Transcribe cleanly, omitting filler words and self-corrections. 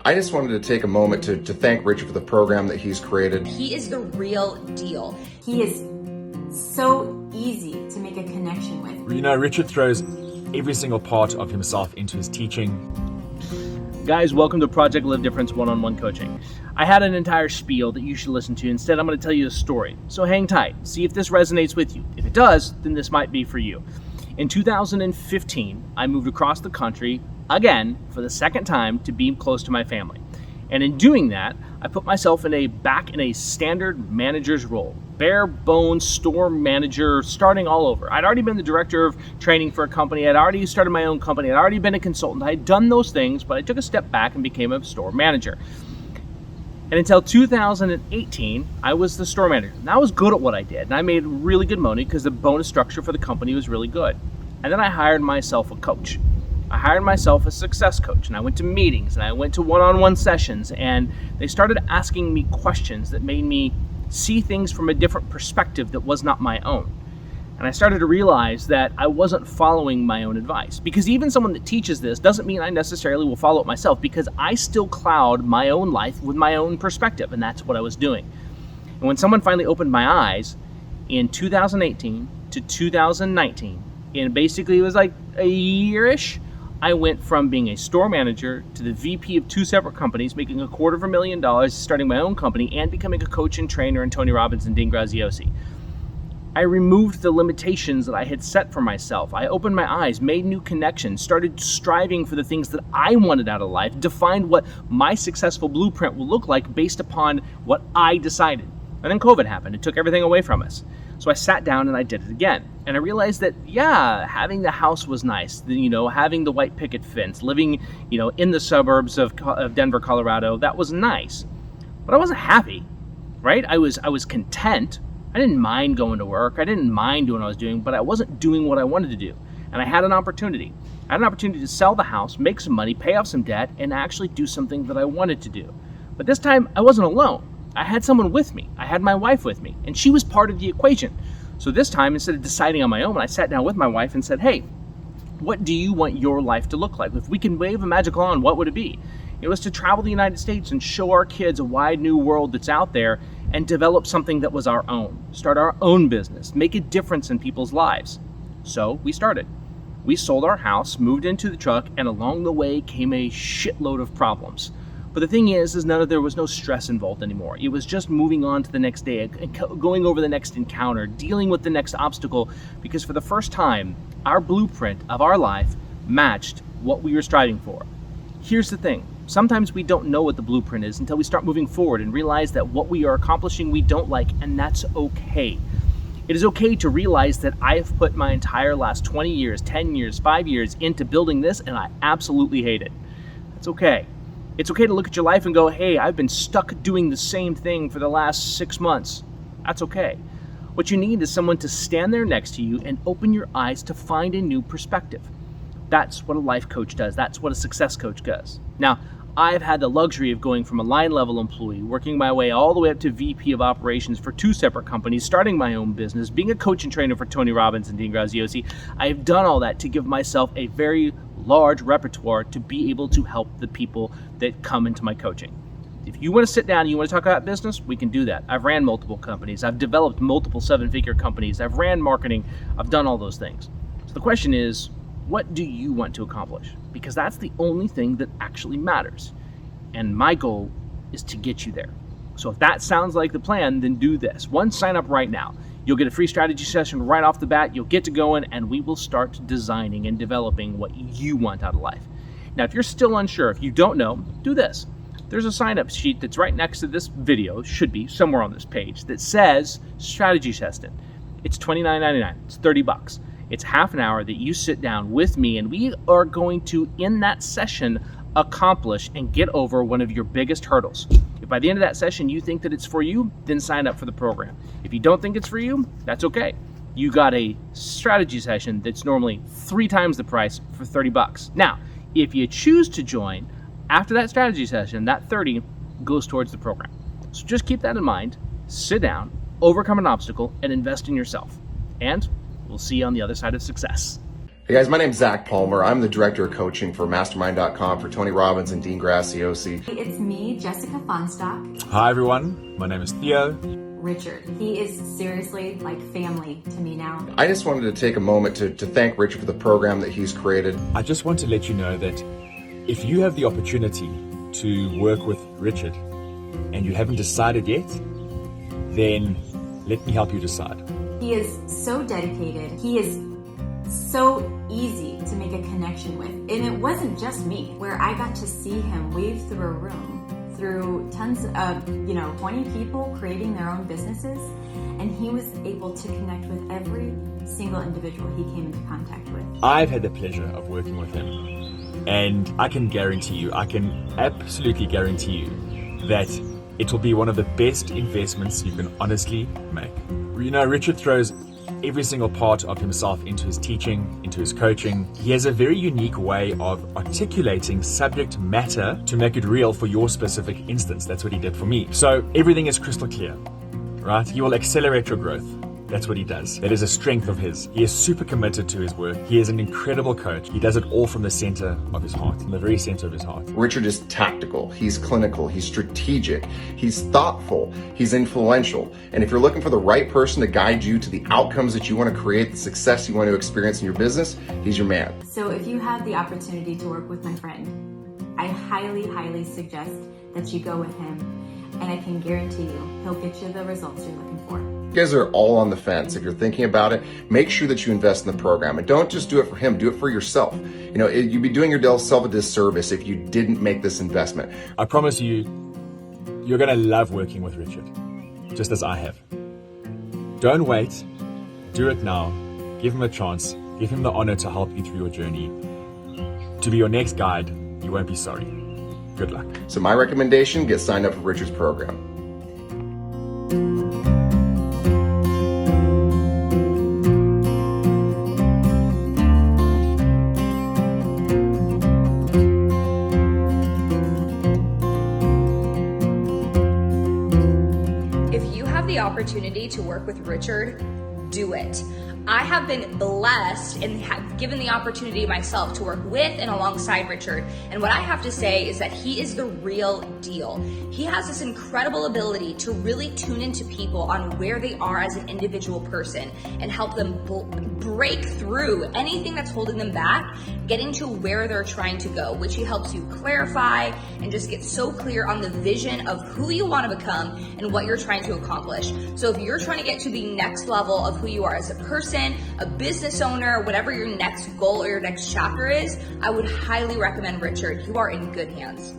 I just wanted to take a moment to thank Richard for the program that he's created. He is the real deal. He is so easy to make a connection with. You know, Richard throws every single part of himself into his teaching. Guys, welcome to Project Live Difference one-on-one coaching. I had an entire spiel that you should listen to. Instead, I'm going to tell you a story. So hang tight. See if this resonates with you. If it does, then this might be for you. In 2015, I moved across the country again for the second time to be close to my family. And in doing that, I put myself back in a standard manager's role. Bare bones store manager, starting all over. I'd already been the director of training for a company. I'd already started my own company. I'd already been a consultant. I had done those things, but I took a step back and became a store manager. And until 2018, I was the store manager. And I was good at what I did. And I made really good money because the bonus structure for the company was really good. And then I hired myself a coach. I hired myself a success coach, and I went to meetings and I went to one-on-one sessions, and they started asking me questions that made me see things from a different perspective that was not my own. And I started to realize that I wasn't following my own advice, because even someone that teaches this doesn't mean I necessarily will follow it myself, because I still cloud my own life with my own perspective, and that's what I was doing. And when someone finally opened my eyes in 2018 to 2019, and basically it was like a year-ish, I went from being a store manager to the VP of two separate companies, making $250,000, starting my own company, and becoming a coach and trainer in Tony Robbins and Dean Graziosi. I removed the limitations that I had set for myself. I opened my eyes, made new connections, started striving for the things that I wanted out of life, defined what my successful blueprint will look like based upon what I decided. And then COVID happened. It took everything away from us. So I sat down and I did it again. And I realized that, yeah, having the house was nice. Having the white picket fence, living, in the suburbs of Denver, Colorado, that was nice. But I wasn't happy, right? I was content. I didn't mind going to work. I didn't mind doing what I was doing, but I wasn't doing what I wanted to do. And I had an opportunity. I had an opportunity to sell the house, make some money, pay off some debt, and actually do something that I wanted to do. But this time I wasn't alone. I had someone with me. I had my wife with me, and she was part of the equation. So this time, instead of deciding on my own, I sat down with my wife and said, hey, what do you want your life to look like? If we can wave a magic wand, what would it be? It was to travel the United States and show our kids a wide new world that's out there and develop something that was our own. Start our own business, make a difference in people's lives. So we started. We sold our house, moved into the truck, and along the way came a shitload of problems. But the thing is there was no stress involved anymore. It was just moving on to the next day, going over the next encounter, dealing with the next obstacle, because for the first time, our blueprint of our life matched what we were striving for. Here's the thing. Sometimes we don't know what the blueprint is until we start moving forward and realize that what we are accomplishing we don't like, and that's okay. It is okay to realize that I have put my entire last 20 years, 10 years, 5 years into building this, and I absolutely hate it. That's okay. It's okay to look at your life and go, hey, I've been stuck doing the same thing for the last 6 months. That's okay. What you need is someone to stand there next to you and open your eyes to find a new perspective. That's what a life coach does. That's what a success coach does. Now, I've had the luxury of going from a line level employee, working my way all the way up to VP of operations for two separate companies, starting my own business, being a coach and trainer for Tony Robbins and Dean Graziosi. I've done all that to give myself a very large repertoire to be able to help the people that come into my coaching. If you want to sit down and you want to talk about business, we can do that. I've ran multiple companies. I've developed multiple seven-figure companies. I've ran marketing. I've done all those things. So the question is, what do you want to accomplish? Because that's the only thing that actually matters. And my goal is to get you there. So if that sounds like the plan, then do this. One, sign up right now. You'll get a free strategy session right off the bat. You'll get to going, and we will start designing and developing what you want out of life. Now, if you're still unsure, if you don't know, do this. There's a sign-up sheet that's right next to this video, should be somewhere on this page, that says strategy session. It's $29.99. It's $30. It's half an hour that you sit down with me, and we are going to, in that session, accomplish and get over one of your biggest hurdles. If by the end of that session you think that it's for you, then sign up for the program. If you don't think it's for you, that's okay. You got a strategy session that's normally 3 times the price for $30. Now, if you choose to join after that strategy session, that $30 goes towards the program. So just keep that in mind, sit down, overcome an obstacle, and invest in yourself. And we'll see you on the other side of success. Hey guys, my name's Zach Palmer. I'm the Director of Coaching for Mastermind.com for Tony Robbins and Dean Graciosi. It's me, Jessica Fonstock. Hi everyone, my name is Theo. Richard. He is seriously like family to me now. I just wanted to take a moment to thank Richard for the program that he's created. I just want to let you know that if you have the opportunity to work with Richard and you haven't decided yet, then let me help you decide. He is so dedicated. He is so easy to make a connection with. And it wasn't just me, where I got to see him wave through a room, through tons of, 20 people creating their own businesses. And he was able to connect with every single individual he came into contact with. I've had the pleasure of working with him, and I can absolutely guarantee you that it will be one of the best investments you can honestly make. Richard throws every single part of himself into his teaching, into his coaching. He has a very unique way of articulating subject matter to make it real for your specific instance. That's what he did for me. So everything is crystal clear, right? He will accelerate your growth. That's what he does. That is a strength of his. He is super committed to his work. He is an incredible coach. He does it all from the center of his heart, from the very center of his heart. Richard is tactical, he's clinical, he's strategic, he's thoughtful, he's influential. And if you're looking for the right person to guide you to the outcomes that you want to create, the success you want to experience in your business, he's your man. So if you have the opportunity to work with my friend, I highly, highly suggest that you go with him. And I can guarantee you, he'll get you the results you're looking for. You guys are all on the fence. If you're thinking about it, make sure that you invest in the program. And don't just do it for him, do it for yourself. You'd be doing yourself a disservice if you didn't make this investment. I promise you, you're going to love working with Richard, just as I have. Don't wait. Do it now. Give him a chance. Give him the honor to help you through your journey. To be your next guide, you won't be sorry. Good luck. So my recommendation, get signed up for Richard's program. If you have the opportunity to work with Richard, do it. I have been blessed and have given the opportunity myself to work with and alongside Richard. And what I have to say is that he is the real deal. He has this incredible ability to really tune into people on where they are as an individual person and help them break through anything that's holding them back, getting to where they're trying to go, which he helps you clarify and just get so clear on the vision of who you want to become and what you're trying to accomplish. So if you're trying to get to the next level of who you are as a person, a business owner, whatever your next goal or your next chapter is, I would highly recommend Richard. You are in good hands.